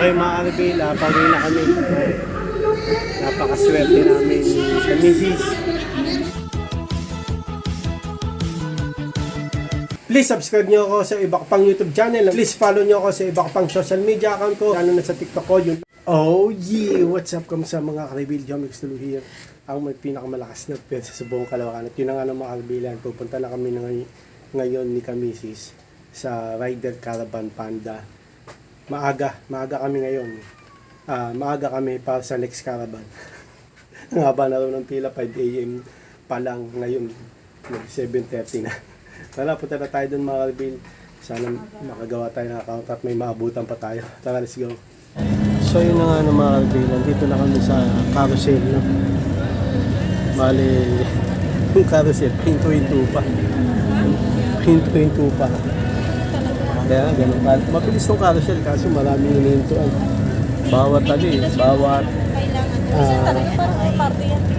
Okay mga Arabela, pauwi na kami. Napakaswerte namin sa misis. Please subscribe nyo ako sa iba ko pang YouTube channel. Please follow nyo ako sa iba ko pang social media account ko. Lalo na sa TikTok ko. Yun. Oh yeah! What's up kamusta mga Karibel? Jomix Tulu here. Ang may pinakamalakas na pesa sa buong Caloocan. At yun na nga ng mga Karabelan. Pupunta na kami ngayon ni Kamisis sa Rider Caravan Panda. Maaga kami ngayon. Maaga kami para sa next caravan. Ang haba na rin ng pila, 5 AM pa lang ngayon. 7:30 na. Tara, punta na tayo dun mga Karibel. Sana makagawa tayo ng account at may maabutan pa tayo. Tara, let's go. So yun na nga ng mga Karibel. Nandito na kami sa carousel. No? Bale, yung carousel, pinto-pinto pa. Pinto-pinto pa. Kaya ganun pa. Mabilis tong carousel kasi maraming inihintuan. Bawat bawat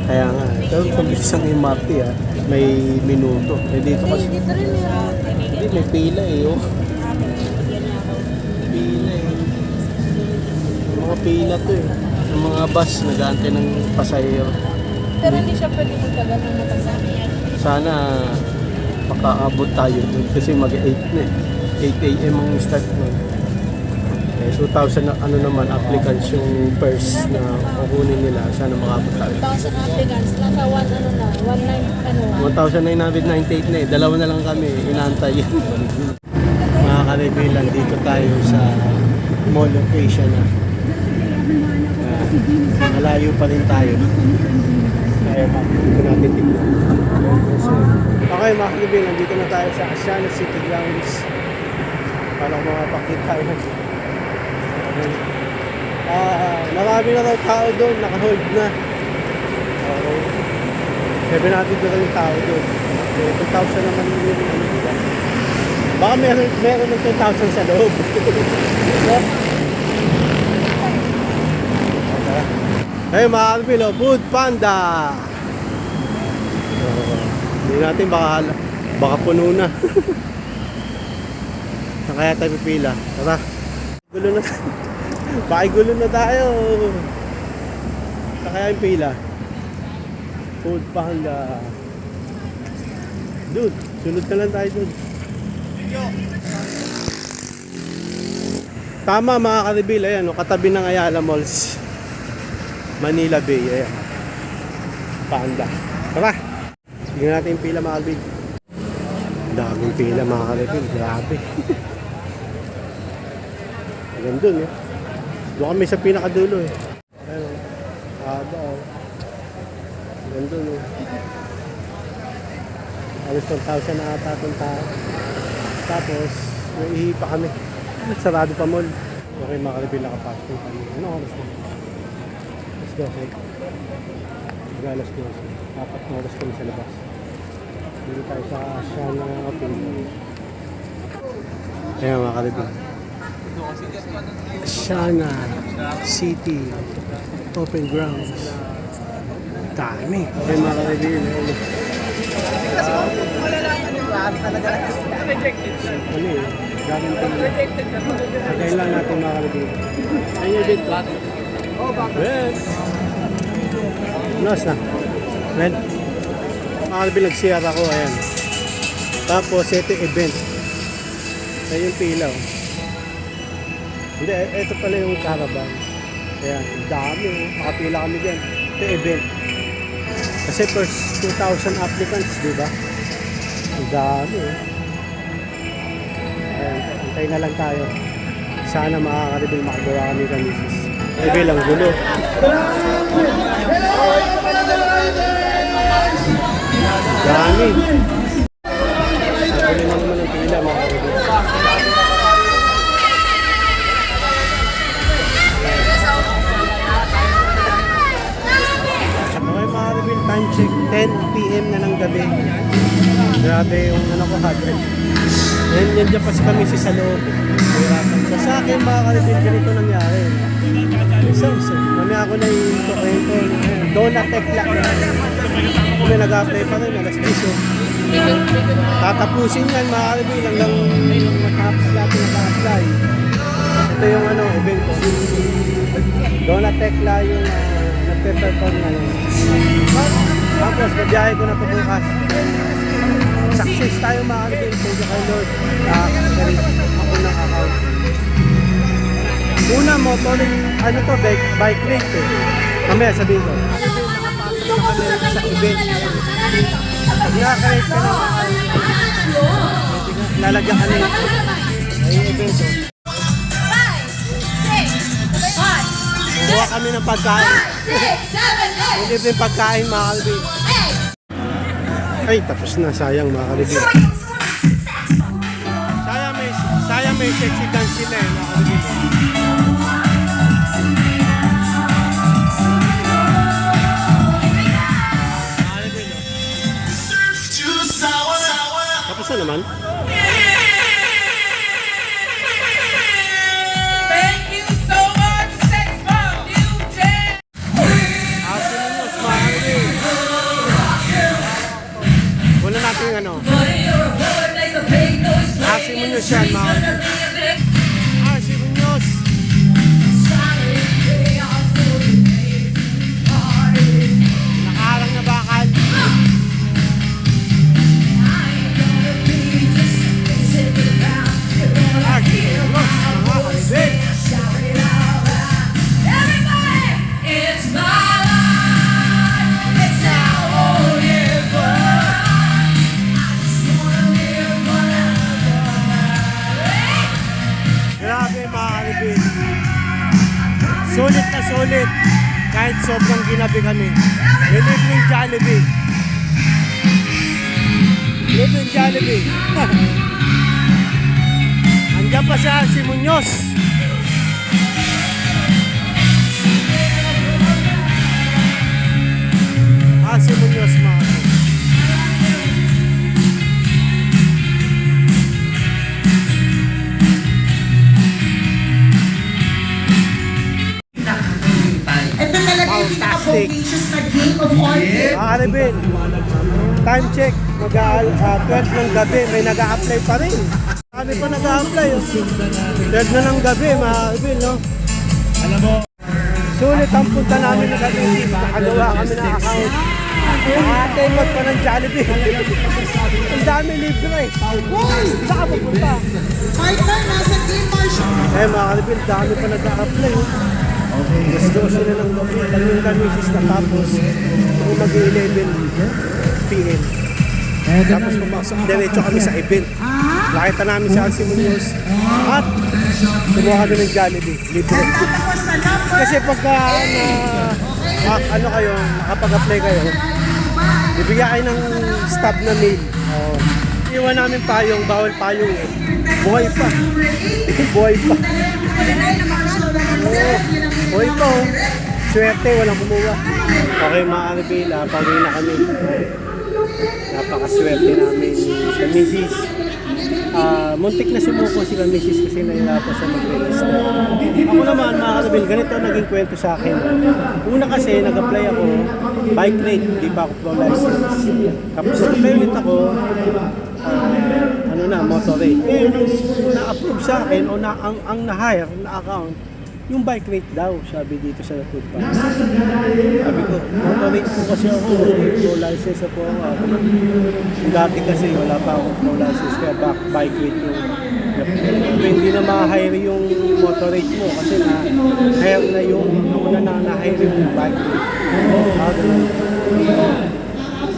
kaya nga, pero pabilis ang MRT may minuto. Dito kasi hindi, may pila oh. Pila mga pila to yung mga bus nag-aantay ng pasahero. Pero hindi siya pwede magtagal ng matasami. Sana makaabot tayo kasi mag-8 na 8 AM ang start nun. Okay, 2,000 na naman applicants yung first na kukunin nila. Sana makabot tayo. 1,000 applicants. Nasa 1,998 na dalawa na lang kami. Inaantay. Mga Karabelan, dito tayo sa mall location na. Malayo pa rin tayo. Kaya dito natin tignan. Okay mga Karabelan, dito na tayo sa Asiana City Grounds. Para makapakita tayo. Marami na raw tao doon, naka-hold na. Okay. Sabi natin doon yung tao doon. 2,000 naman yung nila. Baka meron ng 2,000 sa loob. Hey mga Karibel, Food Panda! Hindi natin baka puno na. Saan kaya tayo pipila? Tara. Gulo na tayo. Gulo na tayo. Saan kaya yung pila? Food Panda. Dude, sunod na lang tayo dude. Tama mga Karibel, ayan, katabi ng Ayala Malls. Manila Bay, ayan. Panda. Tara. Tingnan natin yung pila mga Karibel. Daming pila mga Karibel, grabe. Hanggang dun doon kami sa pinakadulo ayun, haba hanggang dun alis 1,000 na ata itong tao. Tapos naihi pa kami, sarado pa mall. Okay mga Karibel, nakapasok kami. Ano oras na? Let's go. Alas 12. 4 na oras kami sa labas. Dito tayo sa Asiana Open. Ayan mga Karibel, Asiana City Open Grounds. Dami. Okay mga Karibel. Ano daming pila. Tagayin lang natin mga Karibel. Ayun yung dito. Red. Nas na. Red. Mga Karibel, nag-share ako. Ayan. Tapos ito event. Ayun yung pila Hindi, ito pala yung caravan. Ayan, dami. Makapila kami dyan. Ito event. Kasi first 2,000 applicants, di ba? Ang dami. Ayan, antay na lang tayo. Sana mga Karibel makagawa kami Kamisis. Karibel, ang gulo. Dami. Ang gulo naman ang pila mga Karibel. Time check, 10 PM na ng gabi. Grabe yung ko, hagred. Yan dyan pa si Kamisis sa loob. So sa akin mga Karibel, ganito nangyari. So, mamaya ako na yung kwento. Donut tekla. Kung nag-apply pa rin, alas 10. Tatapusin yan mga Karibel hanggang matapos natin nag-apply. Ito yung event ko. Tekla yung nagpe-perform ngayon. Tapos, nabiyahe ko na po bukas. Success tayo mga kalibin. Thank you kay Lord. Kasi ako ng account. Una mo, ano to, bike rate eh. Mamaya sabihin ko. Nakapasok na kami sa event. Pag naka-rate ka na, lalagyan ka na yung event to. Kuha kami ng pagkain. Hindi din pagkain mga kalibin. Ay, tapos na. Sayang mga kalibin. Sayang may sexy dance sila eh mga kalibin. Tapos na naman. Thank you so much, Sex Bomb, New Gen. Asin mo, smile. Wala natin yung ano. Asin mo nyo siya, mga. Asin mo nyo. Nakaharang na bakal. Grabe mga kalibin. Sulit na sulit. Kahit sobrang ginabi kami. Libreng Jollibee. Libreng Jollibee. Andiyan pa siya si Muñoz. Si Muñoz mga kalibin. Ito talaga yung pinaka-bodacious na game of all game. Mga kalibin, time check, 12 ng gabi, may nag-a-apply pa rin. Kami pa nag-a-apply. 12 na ng gabi, mga kalibin, no? Alam mo, sulit ang punta namin ng Kalisis, nakagawa kami ng account. Nakatemot pa ng Jollibee. Ang dami libre. Wow! Saan ka pupunta? Partner, nasa team Marshall. Eh, mga kalibin, dami pa nag-a-apply. Gusto sila ng yung Kalisis na tapos kung mag-11 PM. Tapos pumasok, diretso kami sa event. Nakita namin si Alci Muñoz at kumuha kami ng Jollibee. Libre. Tapos sa number. Kasi pagka ano kayo, nakapag-apply kayo, bibigyan kayo ng stub na mail. Iwan namin payong, bawal payong eh. Buhay pa. Buhay pa. Buhay pa oh. Swerte, walang kumuha. Okay mga Arabela, pauwi na kami. Napakaswerte namin sa Mrs. Muntik na sumuko si Mrs. kasi nahirapan sa mag-register. Ako naman mga Arabel, ganito naging kwento sa akin. Una kasi nag-apply ako, bike rate, hindi pa ako pro license. Tapos nag-apply ulit ako, motor rate. Eh, nung na-approve sa akin o ang na-hire na account, yung bike rate daw, sabi dito sa food bank. Sabi ko, motor rate po kasi ako, pro license ako. Dati kasi wala pa akong pro license, kaya bike rate yung hindi na ma-hire yung motor rate mo kasi na-hire na yung una na-hire yung bike rate.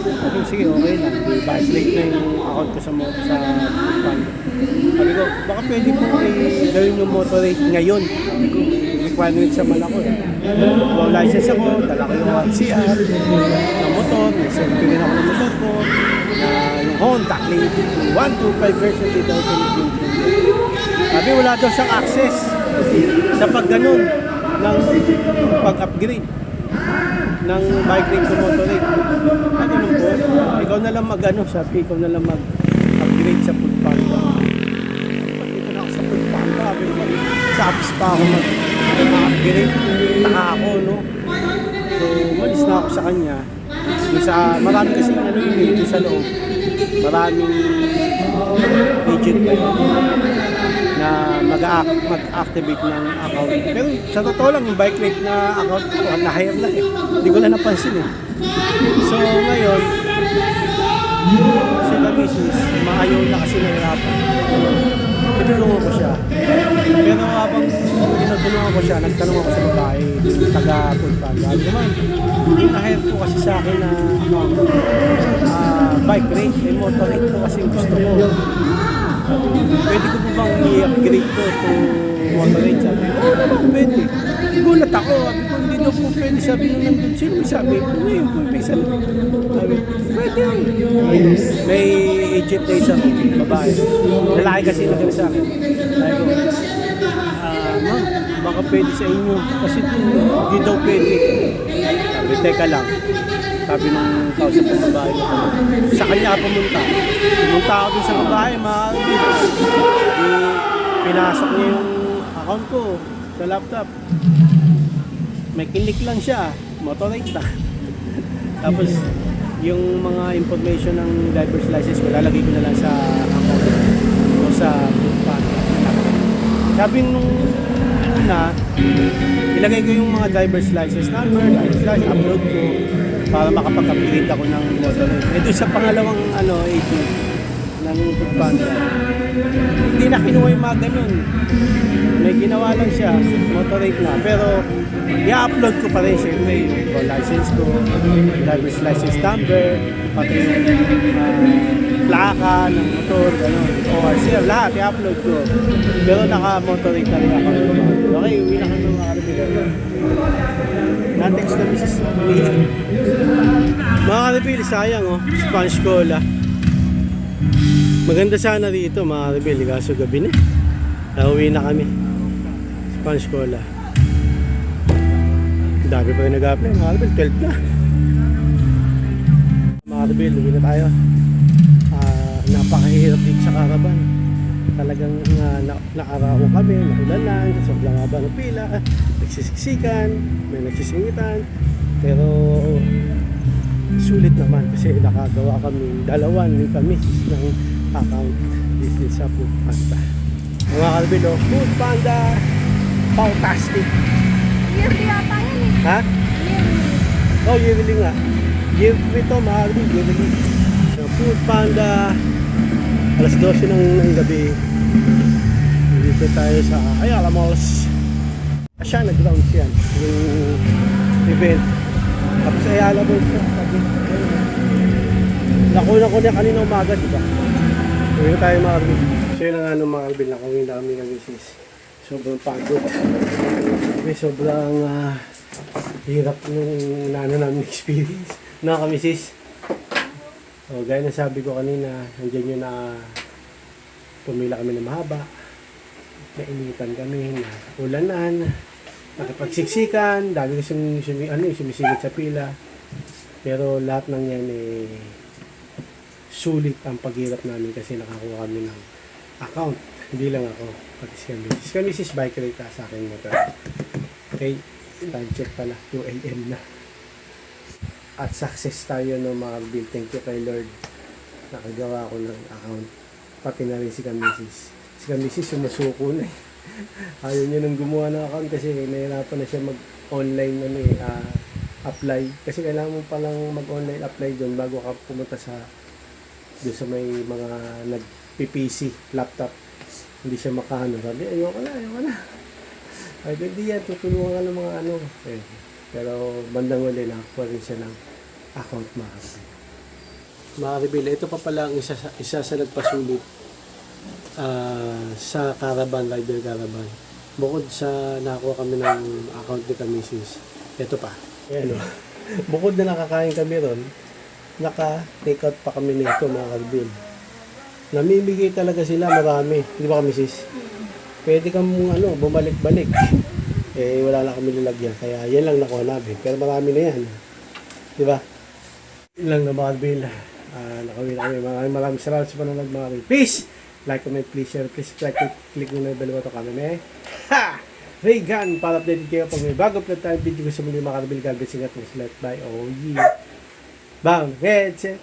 Sabi ko, sige, okay lang. Bike rate na yung account ko sa food bank. Sabi ko, baka pwede po gawin yung motor rate ngayon. Sabi ko, requirements naman ako. Pro license ako, dala ko yung RCR, na motor, may selfie rin ako ng motor ko, yung Honda, 125 version 2018. Sabi, wala daw siyang access sa pag-ganon ng pag-upgrade ng bike rate to motor rate. Ganun po, ikaw na lang mag-ano, sabi, ikaw na lang mag-upgrade sa food panda. Dito na ako sa food panda, sabi ko, sa apps pa ako mag-upgrade. Taka ako, no? So, malis na ako sa kanya. Marami kasi dito sa loob. Maraming agent pa yun na na mag-activate ng account. Pero sa totoo lang, yung bike rate na account ko, na-hire na eh. Hindi ko na napansin eh. So ngayon, sila misis, maayaw na kasi nahirapan. Tinulungan ko siya. Pero habang tinutulungan ko siya, nagtanong ako sa babae, taga-Pulpan. Dahil naman, na-hire ko kasi sa akin na bike rate, motor rate ko kasi gusto ko. Pwede ko po bang i-upgrade ko to motor rate? Sabi ko, pwede. Gulat ako, sabi ko, hindi daw po pwede. Sabi nung nandun, sino may sabi? Ngayon po, may sabi. Sabi, pwede. May agent na isang babae. Lalaki kasi nagano sa akin. Sabi ko, ma'am, baka pwede sa inyo. Kasi hindi daw pwede. Sabi, teka lang. Sabi nung kausap ng babae na sa kanya pumunta. Pumunta ako dun sa babae, pinasok niya yung account ko sa laptop. May kinik lang siya, motorate na. Tapos yung mga information ng driver's license ko, lalagay ko na lang sa account o sa Pulpan. Sabi nung una, ilagay ko yung mga driver's license number, upload ko para makapag-upgrade ako ng motor. Doon sa pangalawang agent ng Foodpanda, hindi na kinuha yung mga ganun. May ginawa lang siya, motorate na. Pero i-upload ko pa rin siyempre yung license ko, driver's license number, pati yung plaka ng motor, gano'n, ORCR, lahat i-upload ko. Pero naka-motorate na rin ako. Okay, uwi na kami mga karibigan. Na-text na Mrs. Lee. Mga karibil, sayang Sponge Cola. Maganda sana dito mga karibil, kaso gabi na. Nauwi na kami. Sponge Cola. Dami pa rin nag-apply mga karibil, 12 na. Mga karibil, uwi na tayo. Napakahirap dito sa Caravan. Talagang naaraw kami, naulanan, sobrang haba ng pila, nagsisiksikan, may nagsisingitan, pero sulit naman kasi nakagawa kami, dalawan ni kami ng account dito sa Foodpanda. Mga kalbilo, Foodpanda, fantastic! Yearly yata yan eh. Ha? Yearly. Oh, yearly nga. Yearly to, mga kalbilo, yearly. Foodpanda, alas 12 ng gabi. Dito tayo sa Ayala Malls. Asiana Grounds yan, yung event. Tapos Ayala Malls na. Nakuha ko na kanina umaga, diba? Ngayon tayo mga kalbil. So yun ang mga kalbil, nakuha na kami ng misis. Sobrang pagod. Sobrang hirap yung namin experience. Nakakamisis. So, gaya na sabi ko kanina, nandiyan yun na pumila kami ng mahaba, nainitan kami, na ulanan, nakipagsiksikan, dami ko sumisigit sa pila. Pero lahat ng yan sulit ang paghirap namin kasi nakakuha kami ng account. Hindi lang ako, pati si Kamisis. Si Kamisis bike rate sa akin motor. Okay, time check pala, 2 AM na. At success tayo ng mga bill. Thank you kay Lord. Nakagawa ako ng account. Pati na rin si Kamisis. Si Kamisis sumusuko na eh. Ayaw niya nang gumawa ng account kasi nahirapan na siya mag-online apply. Kasi kailangan mo palang mag-online apply doon bago ka pumunta doon sa may mga nag-PC, laptop. Hindi siya makaano. Sabi, ayoko na. Ay, hindi yan. Tutulungan ka ng mga eh. Pero bandang uli na ako rin siya ng account mga karibil. Mga karibil, ito pa pala ang isa sa nagpasulit sa Caravan, Rider Caravan. Bukod sa nakakuha kami ng account ni Kamisis, ito pa. Ayan bukod na nakakain kami ron, naka-take out pa kami nito mga karibil. Namimigay talaga sila marami. Di ba Kamisis? Pwede kang bumalik-balik. Wala na kami lalagyan. Kaya yan lang nakuha namin. Pero marami na yan. Diba? Yan lang na mga Bill. Nakawin na kami. Maraming salamat sa panonood mga Bill. Please! Like, comment, please share. Please click nyo na yung bell button kami. Ha! Reagan! Para updated kayo pag may bago upload tayo video ko sa muli mga Bill. God bless you. God bless you. Bye. Oh yeah. Bang! Headset!